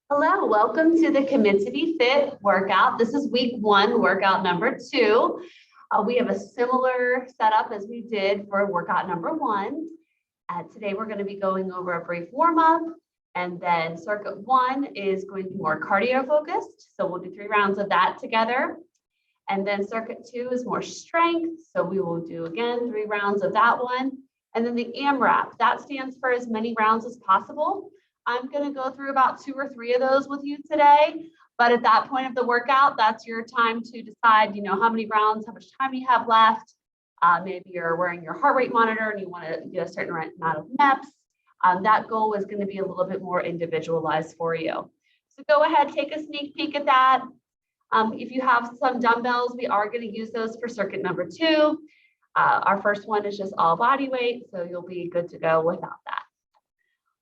Hello, welcome to the Commit to Be Fit workout. This is week 1, workout number 2. We have a similar setup as we did for workout number 1. Today we're going to be going over a brief warm-up, and then circuit 1 is going to be more cardio focused. So we'll do 3 rounds of that together. And then circuit 2 is more strength. So we will do again 3 rounds of that one. And then the AMRAP, that stands for as many rounds as possible. I'm going to go through about 2 or 3 of those with you today. But at that point of the workout, that's your time to decide, how many rounds, how much time you have left. Maybe you're wearing your heart rate monitor and you want to get a certain amount of reps. That goal is going to be a little bit more individualized for you. So go ahead, take a sneak peek at that. If you have some dumbbells, we are going to use those for circuit number 2. Our first one is just all body weight, so you'll be good to go without that.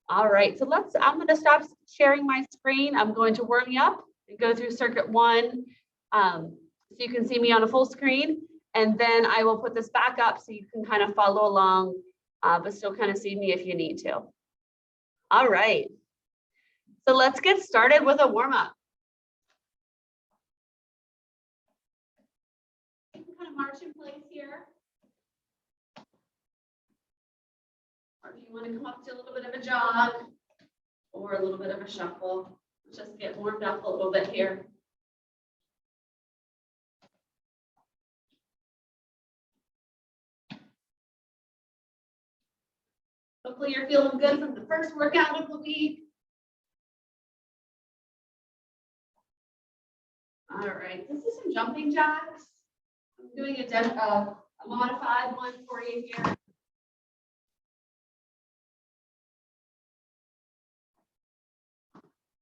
All right, so I'm going to stop sharing my screen. I'm going to warm you up and go through circuit 1 so you can see me on a full screen. And then I will put this back up so you can kind of follow along, but still kind of see me if you need to. All right, so let's get started with a warm up. You can kind of march in place here. Or if you want to come up to a little bit of a jog or a little bit of a shuffle, just get warmed up a little bit here. Hopefully you're feeling good from the first workout of the week. All right, this is some jumping jacks. I'm doing a modified one for you here.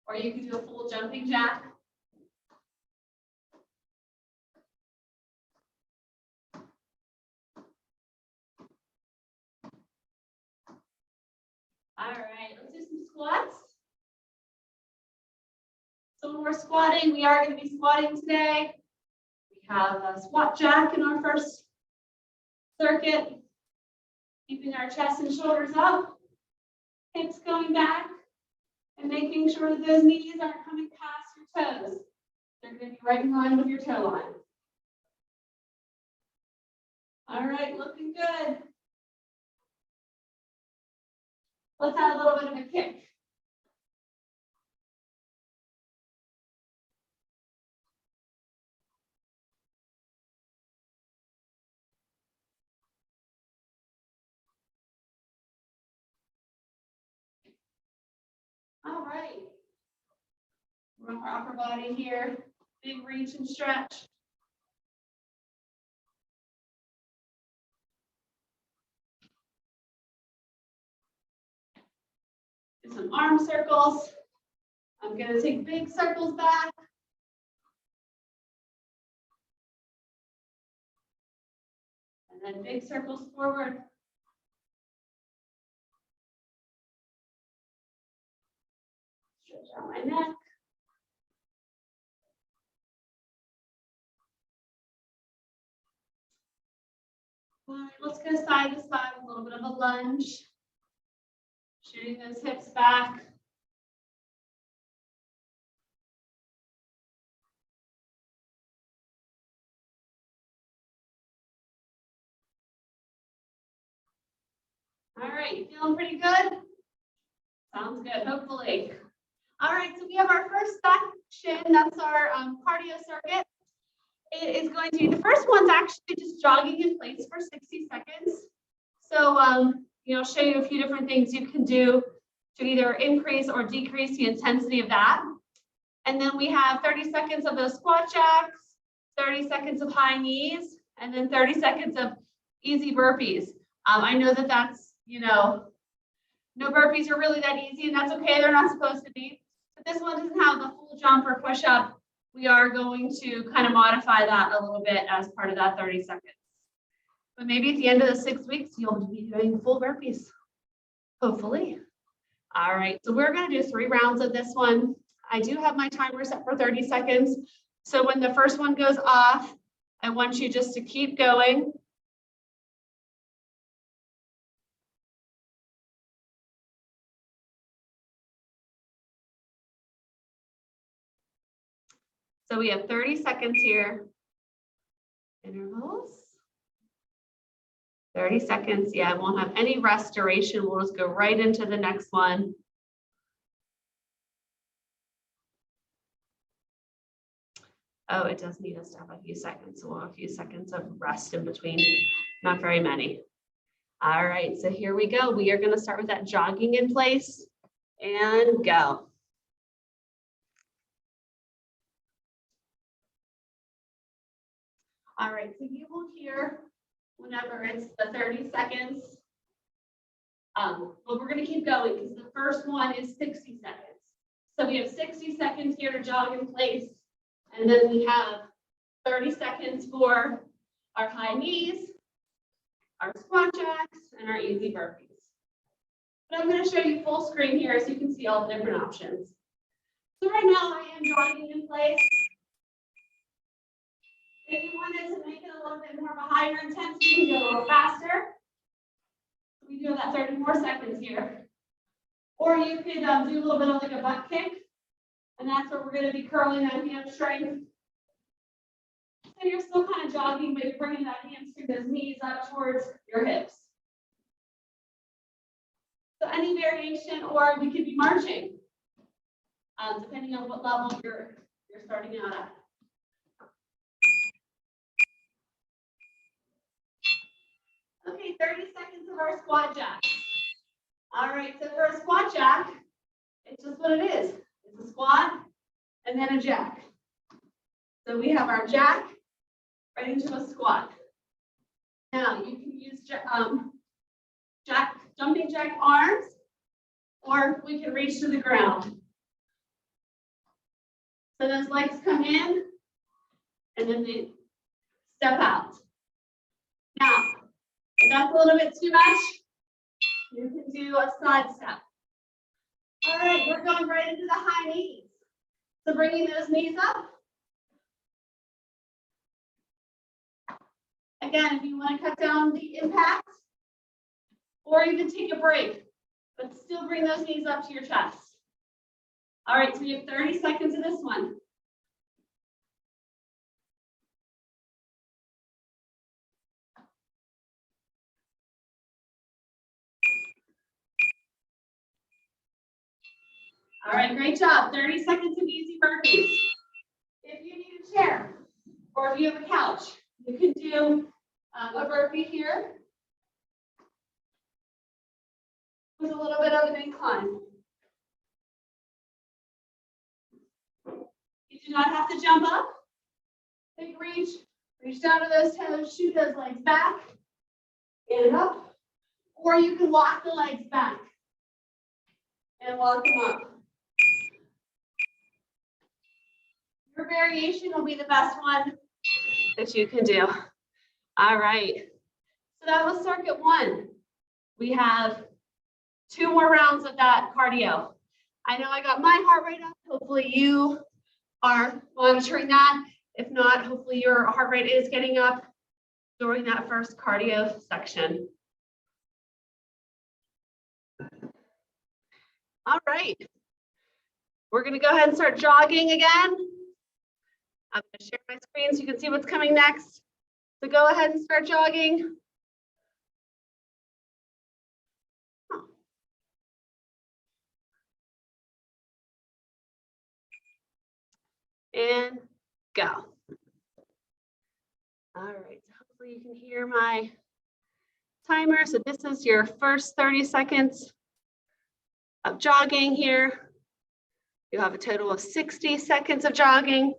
Or you can do a full jumping jack. All right, let's do some squats. So when we're squatting, we are going to be squatting today. We have a squat jack in our first circuit, keeping our chest and shoulders up, hips going back, and making sure that those knees aren't coming past your toes. They're going to be right in line with your toe line. All right, looking good. Let's add a little bit of a kick. All right. We're on our upper body here. Big reach and stretch. Do some arm circles. I'm going to take big circles back. And then big circles forward. Stretch out my neck. All right, let's go side to side, a little bit of a lunge. Shooting those hips back. All right, you feeling pretty good? Sounds good, hopefully. All right, so we have our first section. That's our cardio circuit. It is going to be, the first one's actually just jogging in place for 60 seconds. So, I'll show you a few different things you can do to either increase or decrease the intensity of that. And then we have 30 seconds of those squat jacks, 30 seconds of high knees, and then 30 seconds of easy burpees. I know that that's, no burpees are really that easy, and that's okay. They're not supposed to be. But this one doesn't have the full jump or push up. We are going to kind of modify that a little bit as part of that 30 seconds. But maybe at the end of the 6 weeks, you'll be doing full burpees, hopefully. All right, so we're going to do 3 rounds of this one. I do have my timer set for 30 seconds. So when the first one goes off, I want you just to keep going. So we have 30 seconds here. Intervals. 30 seconds. Yeah, I won't have any restoration. We'll just go right into the next one. Oh, it does need us to have a few seconds. So we'll have a few seconds of rest in between. Not very many. All right, so here we go. We are going to start with that jogging in place and go. All right, so you will hear whenever it's the 30 seconds. But we're going to keep going because the first one is 60 seconds. So we have 60 seconds here to jog in place. And then we have 30 seconds for our high knees, our squat jacks, and our easy burpees. But I'm going to show you full screen here so you can see all the different options. So right now I am jogging in place. If you wanted to make it a little bit more of a higher intensity, you can go a little faster. We do that 30 more seconds here. Or you could do a little bit of like a butt kick. And that's where we're going to be curling that hamstring. So you're still kind of jogging, but you're bringing that hamstring, those knees up towards your hips. So any variation, or we could be marching, depending on what level you're starting out at. Okay, 30 seconds of our squat jack. All right, so for a squat jack, it's just what it is. It's a squat and then a jack. So we have our jack right into a squat. Now you can use jumping jack arms, or we can reach to the ground. So those legs come in and then they step out. Now, if that's a little bit too much, you can do a side step. All right, we're going right into the high knees. So bringing those knees up. Again, if you want to cut down the impact, or even take a break, but still bring those knees up to your chest. All right, so we have 30 seconds of this one. All right, great job. 30 seconds of easy burpees. If you need a chair, or if you have a couch, you can do a burpee here with a little bit of an incline. You do not have to jump up. Big reach down to those toes, shoot those legs back and up. Or you can walk the legs back and walk them up. Your variation will be the best one that you can do. All right. So that was circuit one. We have 2 more rounds of that cardio. I know I got my heart rate up. Hopefully you are monitoring that. If not, hopefully your heart rate is getting up during that first cardio section. All right. We're going to go ahead and start jogging again. I'm going to share my screen so you can see what's coming next. So go ahead and start jogging. And go. All right, so hopefully you can hear my timer. So this is your first 30 seconds of jogging here. You have a total of 60 seconds of jogging.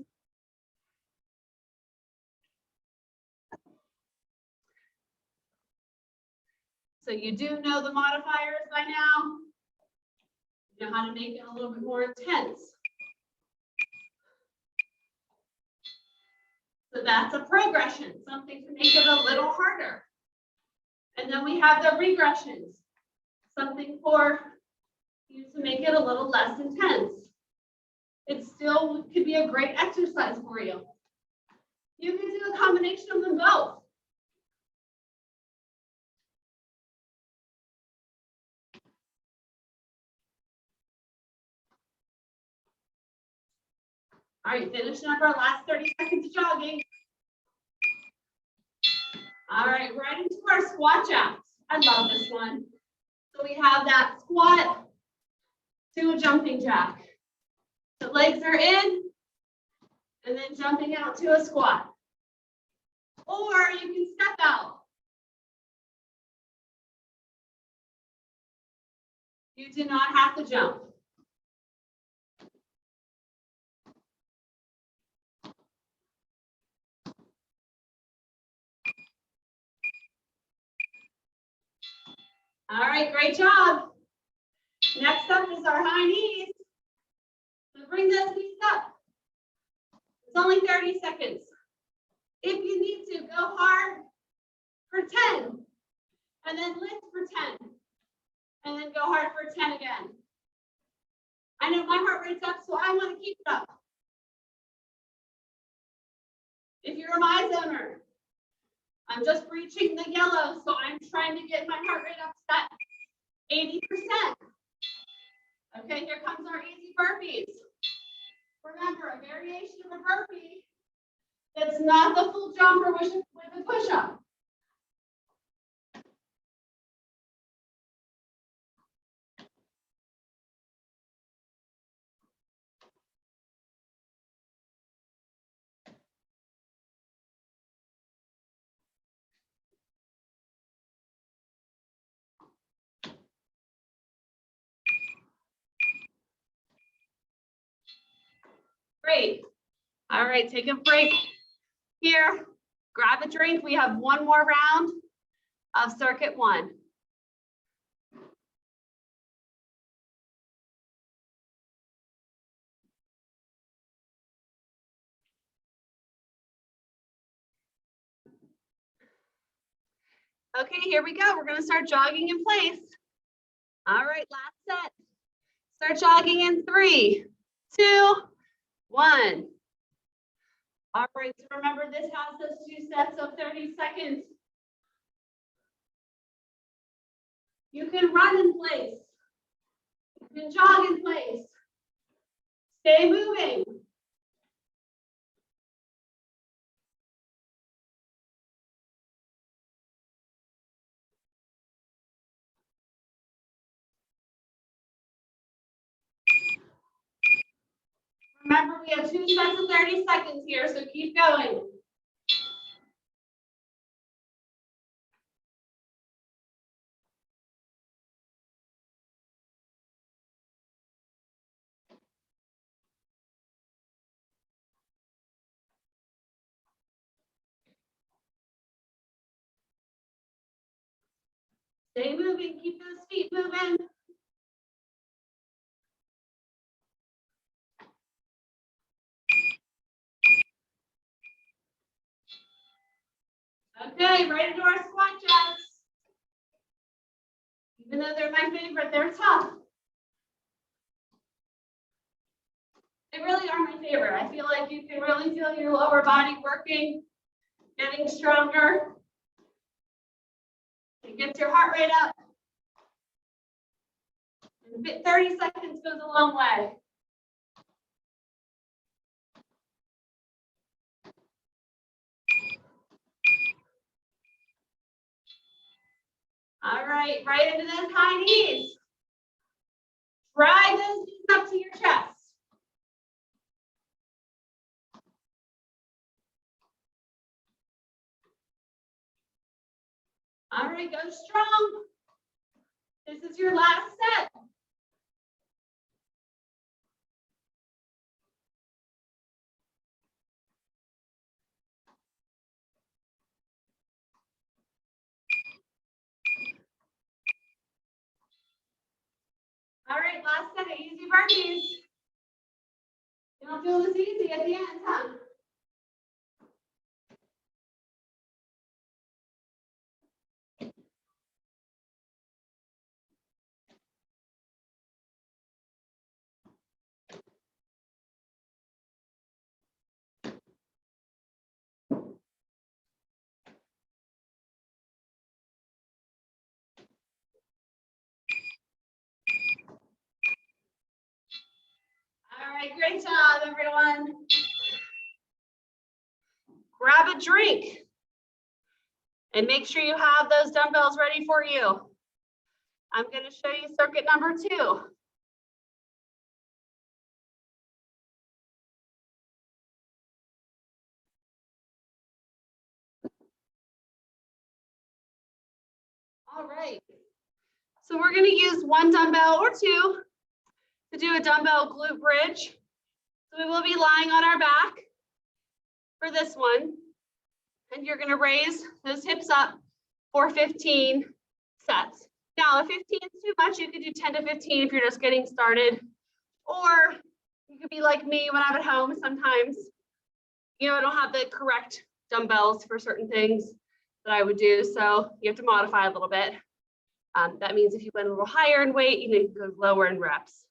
So you do know the modifiers by now. You know how to make it a little bit more intense. So that's a progression, something to make it a little harder. And then we have the regressions, something for you to make it a little less intense. It still could be a great exercise for you. You can do a combination of them both. All right, finishing up our last 30 seconds of jogging. All right, right into our squat jacks. I love this one. So we have that squat to a jumping jack. The legs are in, and then jumping out to a squat. Or you can step out. You do not have to jump. All right, great job. Next up is our high knees. So bring those knees up. It's only 30 seconds. If you need to, go hard for 10, and then lift for 10, and then go hard for 10 again. I know my heart rate's up, so I want to keep it up. If you're a MyZoner, I'm just reaching the yellow, so I'm trying to get my heart rate up to that 80%. Okay, here comes our easy burpees. Remember, a variation of a burpee that's not the full jumper with a push-up. Great. All right, take a break here. Grab a drink. We have one more round of circuit one. Okay, here we go. We're going to start jogging in place. All right, last set. Start jogging in 3, 2, 1. All right, so remember this has those 2 sets of 30 seconds. You can run in place. You can jog in place. Stay moving. Remember, we have 2 sets of 30 seconds here, so keep going. Stay moving, keep those feet moving. Okay, right into our squat jacks. Even though they're my favorite, they're tough. They really are my favorite. I feel like you can really feel your lower body working, getting stronger. It gets your heart rate up. And 30 seconds goes a long way. All right, right into those high knees. Drive those knees up to your chest. All right, go strong. This is your last set. All right, last set of easy burpees. You don't feel this easy at the end, huh? All right, Great job, everyone. Grab a drink and make sure you have those dumbbells ready for you. I'm going to show you circuit number 2. All right. So we're going to use 1 dumbbell or 2 to do a dumbbell glute bridge. So we will be lying on our back for this one. And you're going to raise those hips up for 15 sets. Now, if 15 is too much, you could do 10 to 15 if you're just getting started. Or you could be like me when I'm at home sometimes. You know, I don't have the correct dumbbells for certain things that I would do. So you have to modify a little bit. That means if you went a little higher in weight, you need to go lower in reps.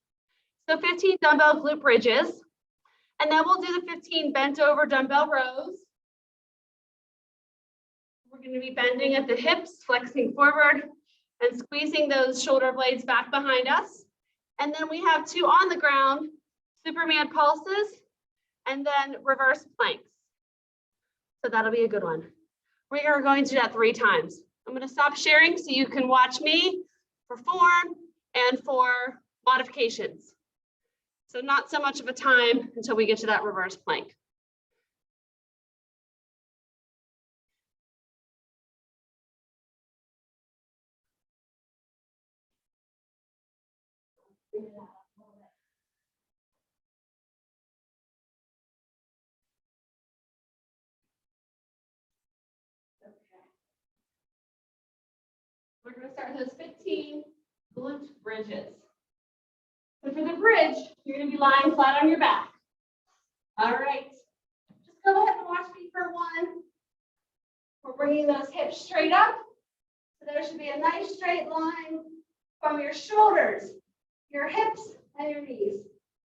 So 15 dumbbell glute bridges. And then we'll do the 15 bent over dumbbell rows. We're going to be bending at the hips, flexing forward, and squeezing those shoulder blades back behind us. And then we have 2 on the ground, Superman pulses, and then reverse planks. So that'll be a good one. We are going to do that 3 times. I'm going to stop sharing so you can watch me for form and for modifications. So not so much of a time until we get to that reverse plank. We're going to start those 15 glute bridges. So for the bridge, you're going to be lying flat on your back. All right. Just go ahead and watch me for 1. We're bringing those hips straight up. So there should be a nice straight line from your shoulders, your hips, and your knees.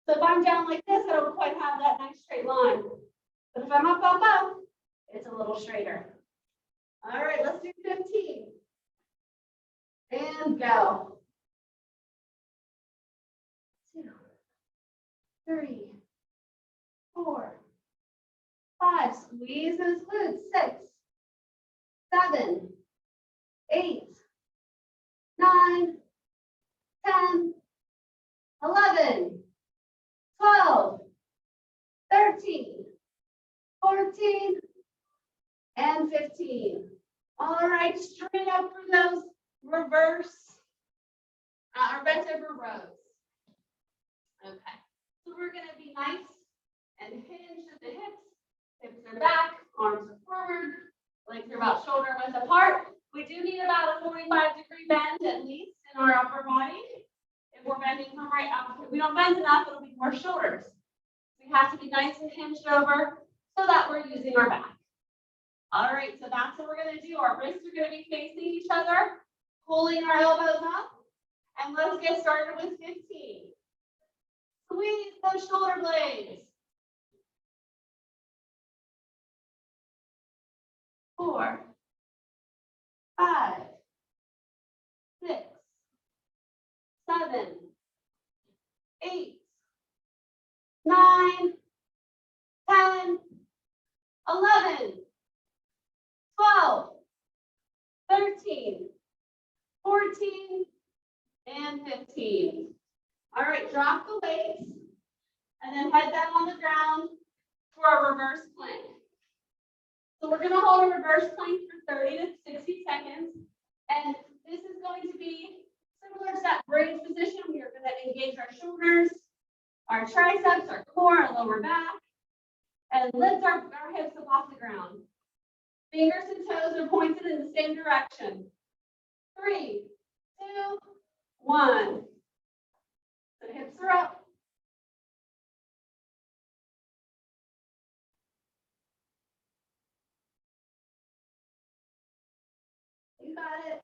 So if I'm down like this, I don't quite have that nice straight line. But if I'm up, it's a little straighter. All right, let's do 15. And go. 2, 3, 4, 5. Squeeze those glutes. 6, 7, 8, 9, 10, 11, 12, 13, 14, and 15. All right, straight up for those reverse or bent over rows. Okay, so we're going to be nice and hinged at the hips. Hips are back, arms are forward, legs are about shoulder width apart. We do need about a 45-degree bend at least in our upper body. If we're bending from right up, if we don't bend enough, it'll be more shoulders. We have to be nice and hinged over so that we're using our back. All right, so that's what we're going to do. Our wrists are going to be facing each other, pulling our elbows up, and let's get started with 15. Squeeze those shoulder blades. 4, 5, 6, 7, 8, 9, 10, 11, 12, 13, 14, and 15. All right, drop the weights and then head down on the ground for a reverse plank. So we're going to hold a reverse plank for 30 to 60 seconds. And this is going to be similar to that bridge position. We are going to engage our shoulders, our triceps, our core, our lower back, and lift our hips up off the ground. Fingers and toes are pointed in the same direction. 3, 2, 1. The hips are up. You got it.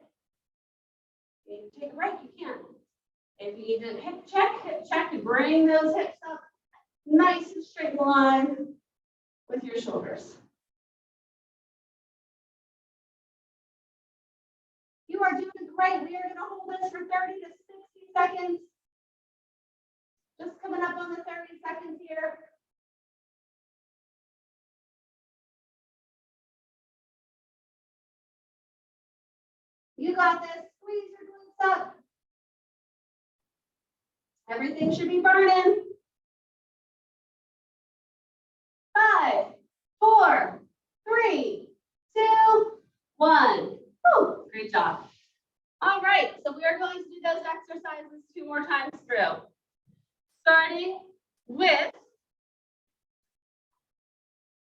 If you need to take a break, you can. If you need to hip check, and bring those hips up nice and straight line with your shoulders. You are doing great. We are going to hold this for 30 to 60 seconds. Just coming up on the 30 seconds here. You got this. Squeeze your glutes up. Everything should be burning. 5, 4, 3, 2, 1. Woo, great job. All right, so we are going to do those exercises 2 more times through. Starting with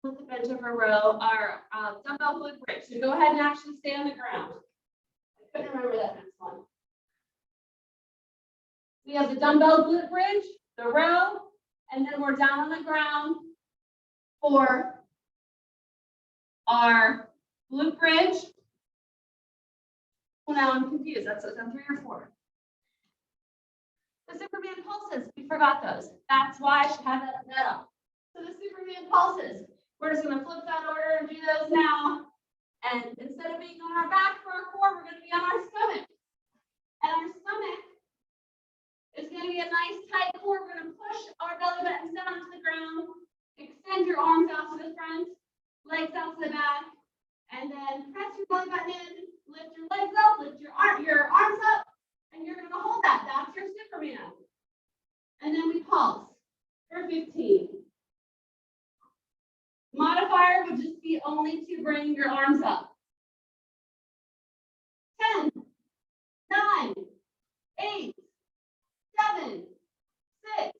the bench over row, our dumbbell glute bridge. So go ahead and actually stay on the ground. I couldn't remember that next one. We have the dumbbell glute bridge, the row, and then we're down on the ground for our glute bridge. Well, now I'm confused. That's on 3 or 4. The Superman pulses, we forgot those. That's why I should have that up. So the Superman pulses, we're just going to flip that order and do those now. And instead of being on our back for our core, we're going to be on our stomach. And our stomach is going to be a nice tight core. We're going to push our belly buttons down to the ground. Extend your arms out to the front, legs out to the back, and then press your belly button in. Lift your legs up, lift your arms up, and you're going to hold that. That's your Superman. And then we pulse for 15. Modifier would just be only to bring your arms up. 10, 9, 8, 7, 6,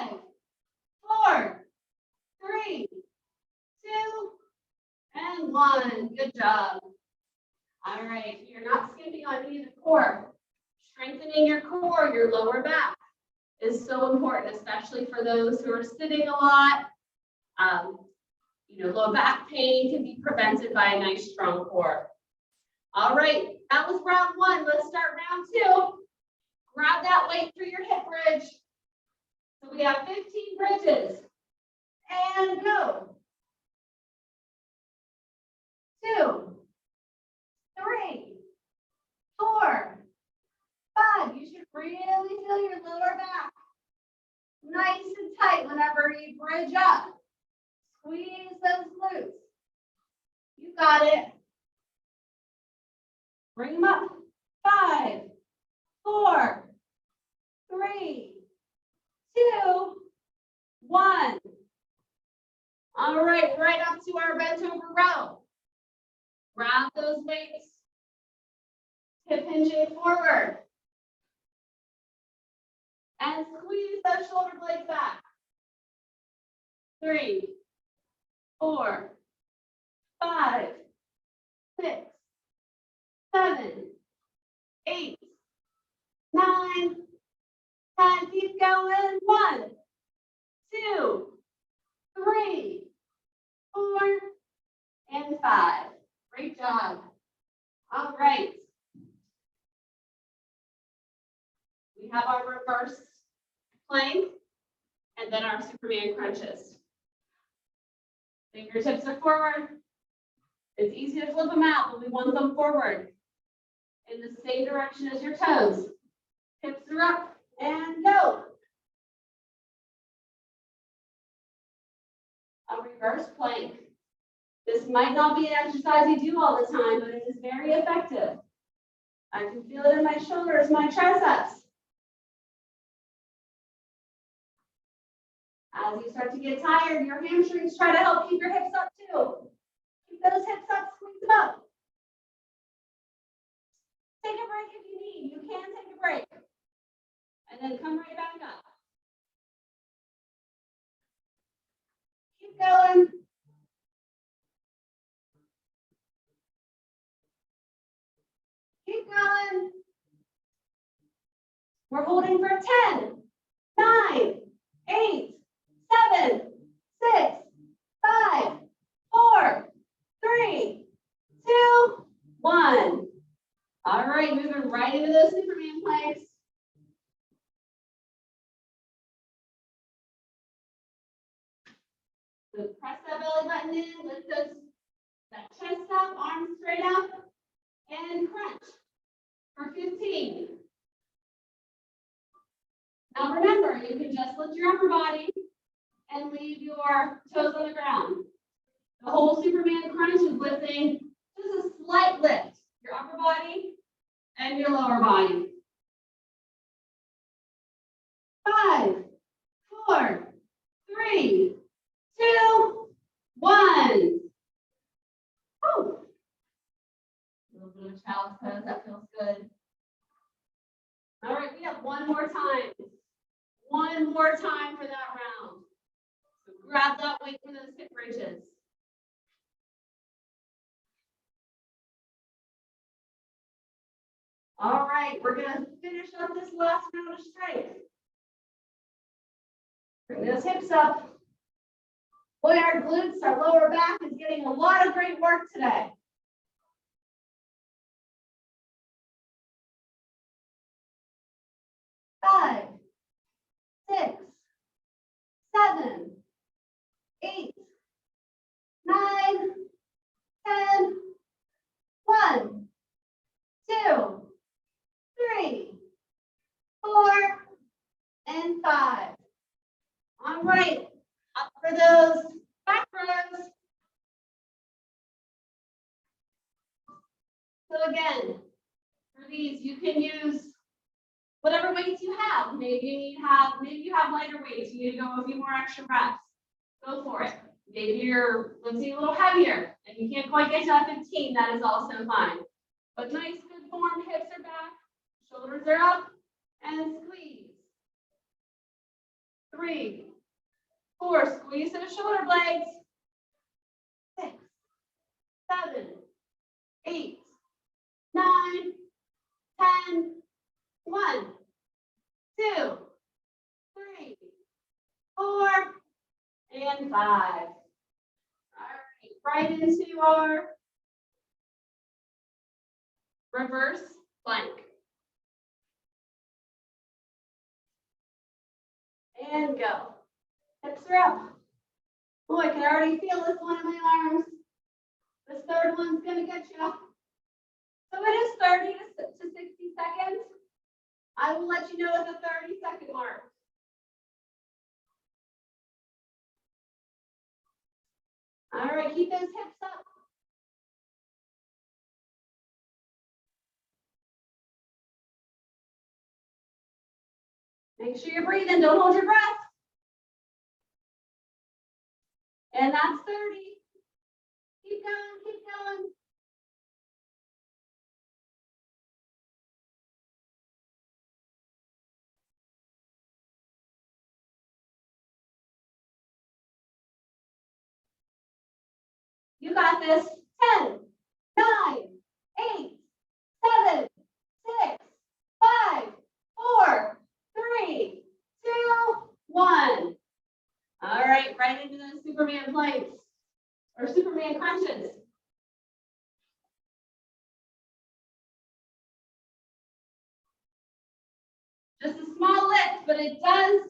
5, 4, 3, 2, and 1. Good job. All right, you're not skipping on any of the core. Strengthening your core, your lower back is so important, especially for those who are sitting a lot. Low back pain can be prevented by a nice strong core. All right, that was round 1. Let's start round 2. Grab that weight for your hip bridge. So we have 15 bridges. And go. 2, 3, 4, 5. You should really feel your lower back nice and tight whenever you bridge up. Squeeze those glutes. You got it. Bring them up. 5, 4, 3, 2, 1. All right, right up to our bent over row. Grab those weights. Hip hinging forward. And squeeze those shoulder blades back. 3, 4, 5, 6, 7, 8, 9, 10. Keep going. 1, 2, 3, 4, and 5. Great job. All right. We have our reverse plank and then our Superman crunches. Fingertips are forward. It's easy to flip them out, but we want them forward in the same direction as your toes. Hips are up and go. A reverse plank. This might not be an exercise you do all the time, but it is very effective. I can feel it in my shoulders, my triceps. As you start to get tired, your hamstrings try to help keep your hips up too. Keep those hips up, squeeze them up. Take a break if you need. You can take a break. And then come right back up. Keep going. Keep going. We're holding for 10, 9, 8, 7, 6, 5, 4, 3, 2, 1. All right, moving right into those Superman planks. So press that belly button in, lift that chest up, arms straight up, and crunch for 15. Now remember, you can just lift your upper body and leave your toes on the ground. The whole Superman crunch is lifting just a slight lift. your upper body and your lower body. 5, 4, 3, 2, 1. Oh, a little bit of child's pose, that feels good. All right, we have one more time. One more time for that round. So grab that weight for those hip bridges. All right, we're gonna finish up this last round of strength. Bring those hips up. Boy, our glutes, our lower back is getting a lot of great work today. Five, 6, 7, 8, 9, 10, 1, 2, 3, 4, and 5. All right, up for those back rows. So again, for these, you can use whatever weights you have. Maybe you have lighter weights. You need to go a few more extra reps. Go for it. Maybe you're, let's see, a little heavier and you can't quite get to that 15. That is also fine. But nice, good form. Hips are back, shoulders are up, and squeeze. 3, 4. Squeeze those shoulder blades. 6, 7, 8, 9, 10. 1, 2, 3, 4, and 5. All right, right into our reverse plank. And go. Hips are up. Oh, I can already feel this one in my arms. This third one's gonna get you. So it is 30 to 60 seconds. I will let you know at the 30-second mark. All right, keep those hips up. Make sure you're breathing, don't hold your breath. And that's 30. Keep going, keep going. You got this. 10, 9, 8, 7, 6, 5, 4, 3, 2, 1. All right, right into those Superman planks or Superman crunches. Just a small lift, but it does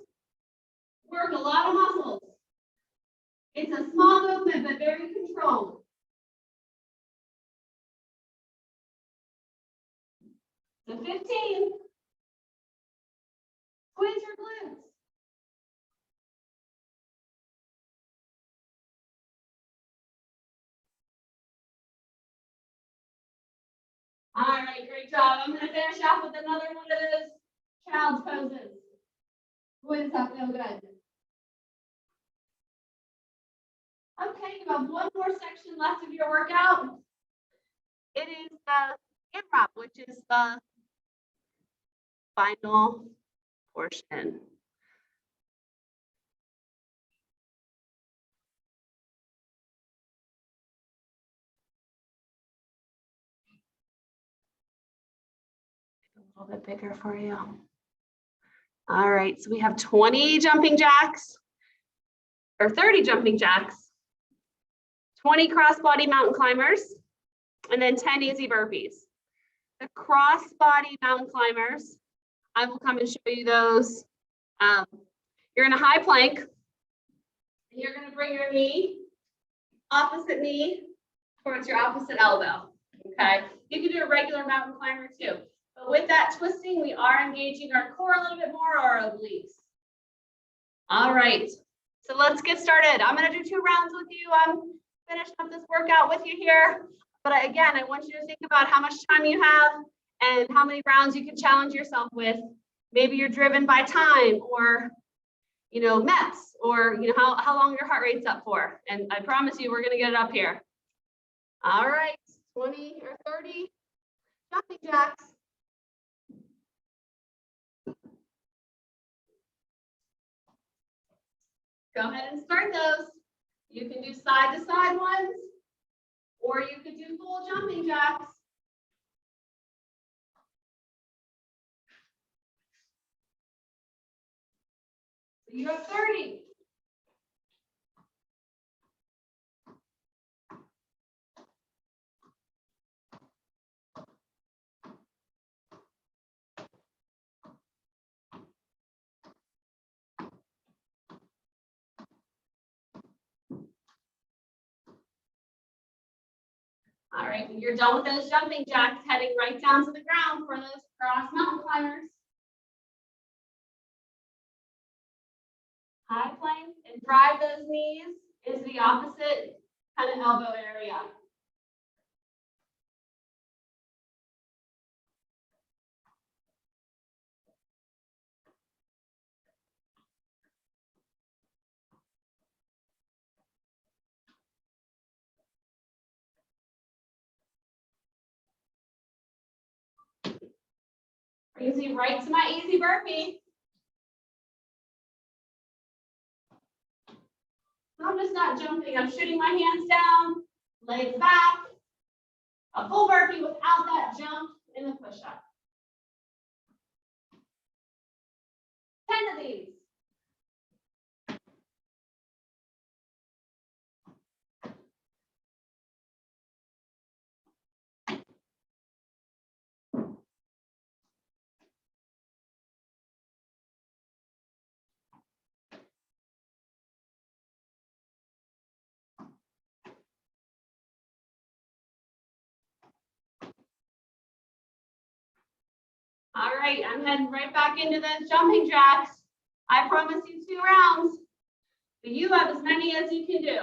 work a lot of muscles. It's a small movement, but very controlled. So 15. Squeeze your glutes. All right, great job. I'm going to finish off with another one of those child's poses. Boy, does that feel good. Okay, you have one more section left of your workout. It is the IMROP, which is the final portion. A little bit bigger for you. All right, so we have 20 jumping jacks, or 30 jumping jacks, 20 cross-body mountain climbers, and then 10 easy burpees. The cross-body mountain climbers, I will come and show you those. You're in a high plank, and you're going to bring your opposite knee towards your opposite elbow. Okay, you can do a regular mountain climber too. But with that twisting, we are engaging our core a little bit more, or our obliques. All right, so let's get started. I'm going to do 2 rounds with you. I'm finishing up this workout with you here. But again, I want you to think about how much time you have and how many rounds you can challenge yourself with. Maybe you're driven by time or, METs, or, how long your heart rate's up for. And I promise you, we're going to get it up here. All right, 20 or 30 jumping jacks. Go ahead and start those. You can do side to side ones, or you could do full jumping jacks. So you have 30. All right, when you're done with those jumping jacks, heading right down to the ground for those cross mountain climbers. High plank and drive those knees into the opposite kind of elbow area. Brings me right to my easy burpee. I'm just not jumping, I'm shooting my hands down, legs back. A full burpee without that jump in the push-up. 10 of these. All right, I'm heading right back into those jumping jacks. I promise you 2 rounds, but you have as many as you can do.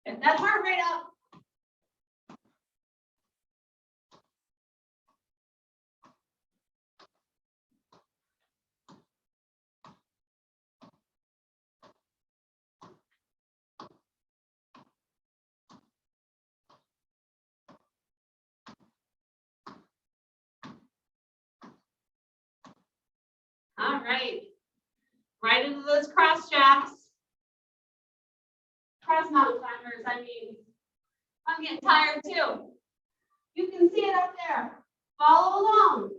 Get that heart rate up. All right, right into those cross jacks. Cross mountain climbers, I mean, I'm getting tired too. You can see it up there. Follow along.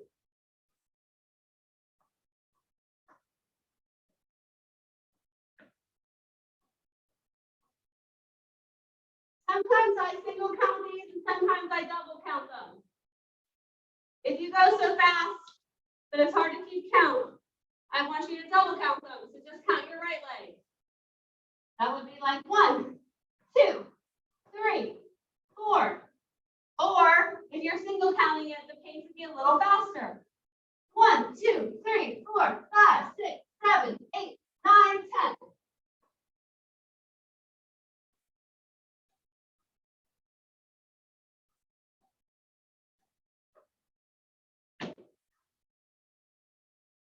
Sometimes I single count these and sometimes I double count them. If you go so fast that it's hard to keep count, I want you to double count them. So just count your right leg. That would be like 1, 2, 3, 4. Or if you're single counting it, the pace would be a little faster. 1, 2, 3, 4, 5, 6, 7, 8, 9, 10.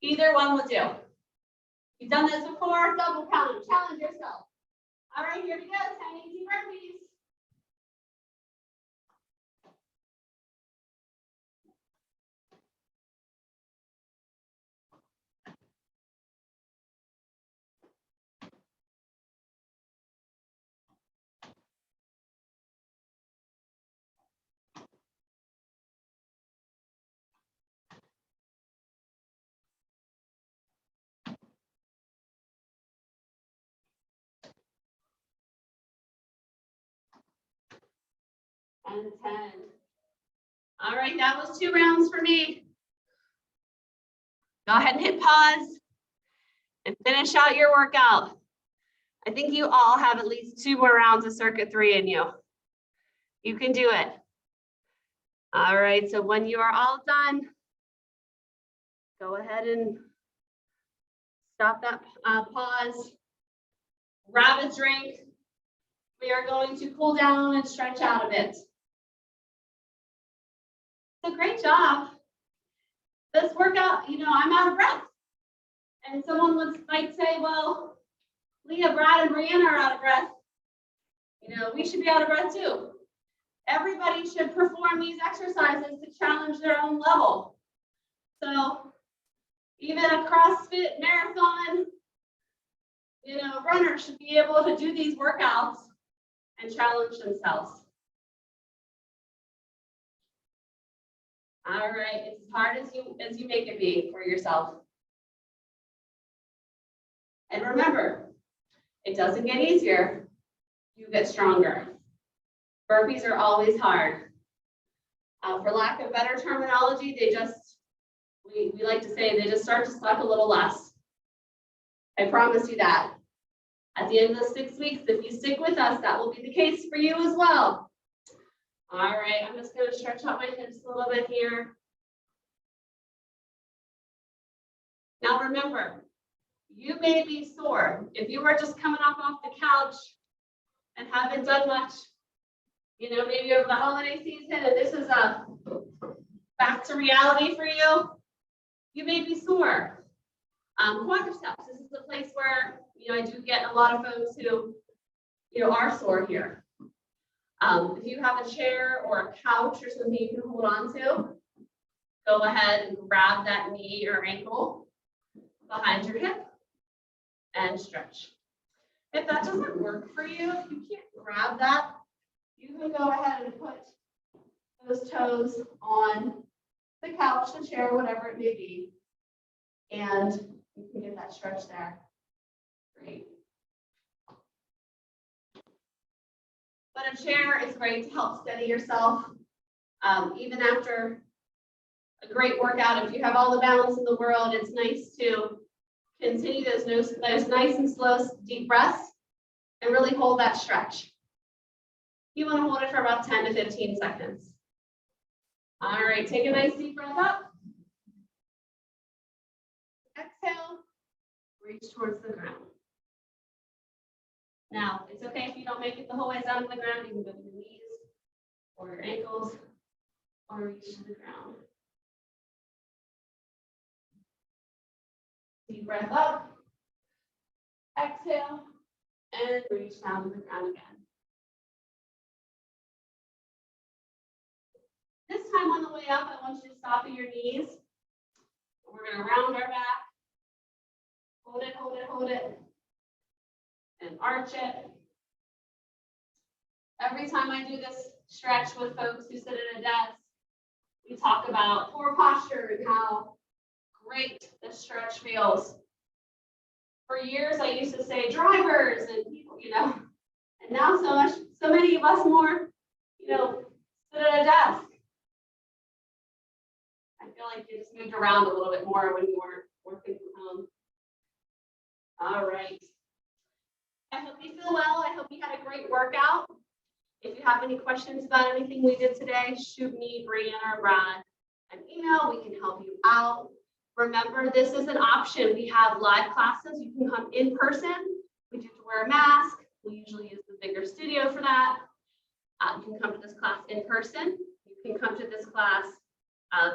Either one will do. You've done this before, double count them, challenge yourself. All right, here we go, 10 easy burpees. And 10. All right, that was 2 rounds for me. Go ahead and hit pause and finish out your workout. I think you all have at least 2 more rounds of circuit 3 in you. You can do it. All right, so when you are all done, go ahead and Stop that, pause, grab a drink. We are going to cool down and stretch out a bit. So great job. This workout, I'm out of breath. And someone might say, well, Leah, Brad, and Brianna are out of breath. We should be out of breath too. Everybody should perform these exercises to challenge their own level. So even a CrossFit marathon, runner should be able to do these workouts and challenge themselves. All right, it's as hard as you make it be for yourself. And remember, it doesn't get easier, you get stronger. Burpees are always hard. For lack of better terminology, we like to say they just start to suck a little less. I promise you that. At the end of the 6 weeks, if you stick with us, that will be the case for you as well. All right, I'm just going to stretch out my hips a little bit here. Now remember, you may be sore. If you are just coming off the couch and haven't done much, maybe over the holiday season, and this is a back to reality for you, you may be sore. Quadriceps, this is the place where, I do get a lot of folks who, are sore here. If you have a chair or a couch or something you can hold on to, go ahead and grab that knee or ankle behind your hip and stretch. If that doesn't work for you, if you can't grab that, you can go ahead and put those toes on the couch, the chair, whatever it may be, and you can get that stretch there. Great. But a chair is great to help steady yourself. Even after a great workout, if you have all the balance in the world, it's nice to continue those nice and slow, deep breaths and really hold that stretch. You want to hold it for about 10 to 15 seconds. All right, take a nice deep breath up. Exhale, reach towards the ground. Now, it's okay if you don't make it the whole way down to the ground. You can go to your knees or your ankles or reach to the ground. Deep breath up. Exhale, and reach down to the ground again. This time on the way up, I want you to stop at your knees. We're going to round our back. Hold it, hold it, hold it. And arch it. Every time I do this stretch with folks who sit at a desk, we talk about poor posture and how great this stretch feels. For years, I used to say drivers and people, and now so many of us more, sit at a desk. I feel like you just moved around a little bit more when you were working from home. All right. I hope you feel well. I hope you had a great workout. If you have any questions about anything we did today, shoot me, Brianna, or Brad an email. We can help you out. Remember, this is an option. We have live classes. You can come in person. We do have to wear a mask. We usually use the bigger studio for that. You can come to this class in person. You can come to this class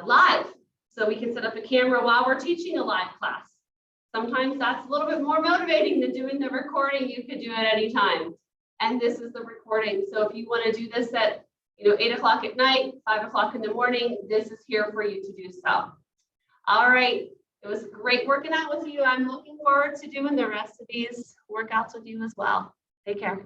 live. So we can set up a camera while we're teaching a live class. Sometimes that's a little bit more motivating than doing the recording. You could do it anytime. And this is the recording. So if you want to do this at 8 o'clock at night, 5 o'clock in the morning, this is here for you to do so. All right. It was great working out with you. I'm looking forward to doing the rest of these workouts with you as well. Take care.